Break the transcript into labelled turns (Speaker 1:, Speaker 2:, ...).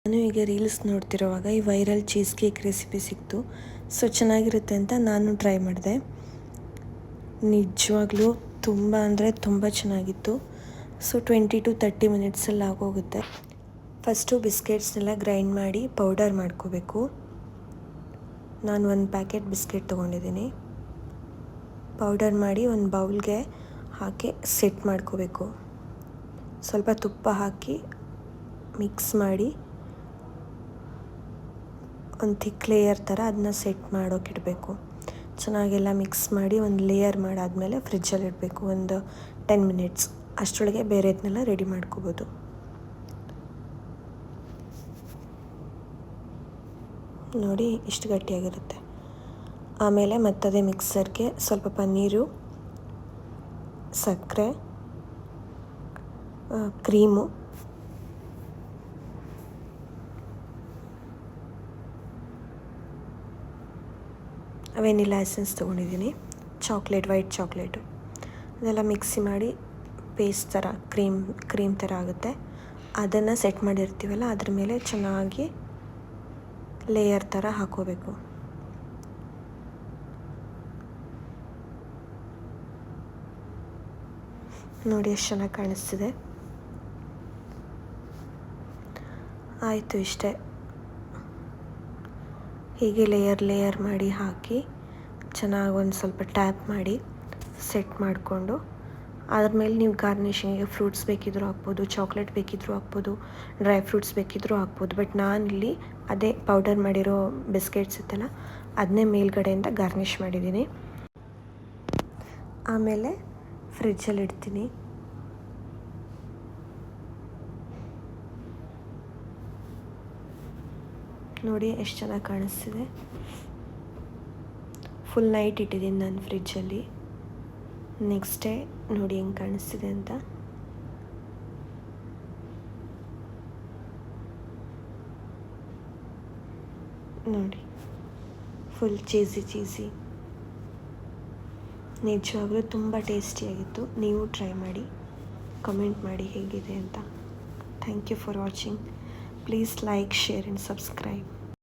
Speaker 1: ನಾನು ಈಗ ರೀಲ್ಸ್ ನೋಡ್ತಿರೋವಾಗ ಈ ವೈರಲ್ ಚೀಸ್ ಕೇಕ್ ರೆಸಿಪಿ ಸಿಕ್ತು. ಸೊ ಚೆನ್ನಾಗಿರುತ್ತೆ ಅಂತ ನಾನು ಟ್ರೈ ಮಾಡಿದೆ. ನಿಜವಾಗ್ಲೂ ತುಂಬ ಅಂದರೆ ತುಂಬ ಚೆನ್ನಾಗಿತ್ತು. ಸೊ 20 to 30 ಮಿನಿಟ್ಸಲ್ಲಿ ಆಗೋಗುತ್ತೆ. ಫಸ್ಟು ಬಿಸ್ಕೆಟ್ಸ್ನೆಲ್ಲ ಗ್ರೈಂಡ್ ಮಾಡಿ ಪೌಡರ್ ಮಾಡ್ಕೋಬೇಕು. ನಾನು ಒಂದು ಪ್ಯಾಕೆಟ್ ಬಿಸ್ಕೆಟ್ ತೊಗೊಂಡಿದ್ದೀನಿ. ಪೌಡರ್ ಮಾಡಿ ಒಂದು ಬೌಲ್ಗೆ ಹಾಕಿ ಸೆಟ್ ಮಾಡ್ಕೋಬೇಕು. ಸ್ವಲ್ಪ ತುಪ್ಪ ಹಾಕಿ ಮಿಕ್ಸ್ ಮಾಡಿ ಒಂದು ಥಿಕ್ ಲೇಯರ್ ಥರ ಅದನ್ನ ಸೆಟ್ ಮಾಡೋಕ್ಕಿಡಬೇಕು. ಚೆನ್ನಾಗೆಲ್ಲ ಮಿಕ್ಸ್ ಮಾಡಿ ಒಂದು ಲೇಯರ್ ಮಾಡಾದಮೇಲೆ ಫ್ರಿಜ್ಜಲ್ಲಿ ಇಡಬೇಕು ಒಂದು 10 ಮಿನಿಟ್ಸ್. ಅಷ್ಟರೊಳಗೆ ಬೇರೆದನ್ನೆಲ್ಲ ರೆಡಿ ಮಾಡ್ಕೋಬೋದು. ನೋಡಿ ಇಷ್ಟು ಗಟ್ಟಿಯಾಗಿರುತ್ತೆ. ಆಮೇಲೆ ಮತ್ತದೇ ಮಿಕ್ಸರ್ಗೆ ಸ್ವಲ್ಪ ಪನ್ನೀರು, ಸಕ್ಕರೆ, ಕ್ರೀಮು, ವೆನಿಲಾ ಎಸೆನ್ಸ್ ತೊಗೊಂಡಿದ್ದೀನಿ, ವೈಟ್ ಚಾಕ್ಲೇಟು ಅದೆಲ್ಲ ಮಿಕ್ಸಿ ಮಾಡಿ ಪೇಸ್ಟ್ ಥರ ಕ್ರೀಮ್ ಥರ ಆಗುತ್ತೆ. ಅದನ್ನು ಸೆಟ್ ಮಾಡಿರ್ತೀವಲ್ಲ ಅದ್ರ ಮೇಲೆ ಚೆನ್ನಾಗಿ ಲೇಯರ್ ಥರ ಹಾಕೋಬೇಕು. ನೋಡಿ ಎಷ್ಟು ಚೆನ್ನಾಗಿ ಕಾಣಿಸ್ತಿದೆ. ಆಯಿತು, ಇಷ್ಟೇ. ಹೀಗೆ ಲೇಯರ್ ಮಾಡಿ ಹಾಕಿ ಚೆನ್ನಾಗಿ ಒಂದು ಸ್ವಲ್ಪ ಟ್ಯಾಪ್ ಮಾಡಿ ಸೆಟ್ ಮಾಡಿಕೊಂಡು ಅದ್ರ ಮೇಲೆ ನೀವು ಗಾರ್ನಿಷಿಂಗಿಗೆ ಫ್ರೂಟ್ಸ್ ಬೇಕಿದ್ರೂ ಹಾಕ್ಬೋದು, ಚಾಕ್ಲೇಟ್ ಬೇಕಿದ್ರೂ ಹಾಕ್ಬೋದು, ಡ್ರೈ ಫ್ರೂಟ್ಸ್ ಬೇಕಿದ್ರೂ ಹಾಕ್ಬೋದು. ಬಟ್ ನಾನಿಲ್ಲಿ ಅದೇ ಪೌಡರ್ ಮಾಡಿರೋ ಬಿಸ್ಕೆಟ್ಸ್ ಇತ್ತಲ್ಲ ಅದನ್ನೇ ಮೇಲ್ಗಡೆಯಿಂದ ಗಾರ್ನಿಷ್ ಮಾಡಿದ್ದೀನಿ. ಆಮೇಲೆ ಫ್ರಿಜ್ಜಲ್ಲಿ ಇಡ್ತೀನಿ. ನೋಡಿ ಎಷ್ಟು ಚೆನ್ನಾಗಿ ಕಾಣಿಸ್ತಿದೆ. ಫುಲ್ ನೈಟ್ ಇಟ್ಟಿದ್ದೀನಿ ನಾನು ಫ್ರಿಜ್ಜಲ್ಲಿ. ನೆಕ್ಸ್ಟ್ ಡೇ ನೋಡಿ ಹೆಂಗೆ ಕಾಣಿಸ್ತಿದೆ ಅಂತ. ನೋಡಿ ಫುಲ್ ಚೀಸಿ. ನಿಜವಾಗ್ಲೂ ತುಂಬ ಟೇಸ್ಟಿಯಾಗಿತ್ತು. ನೀವು ಟ್ರೈ ಮಾಡಿ, ಕಮೆಂಟ್ ಮಾಡಿ ಹೇಗಿದೆ ಅಂತ. Thank you for watching. Please like, share and subscribe.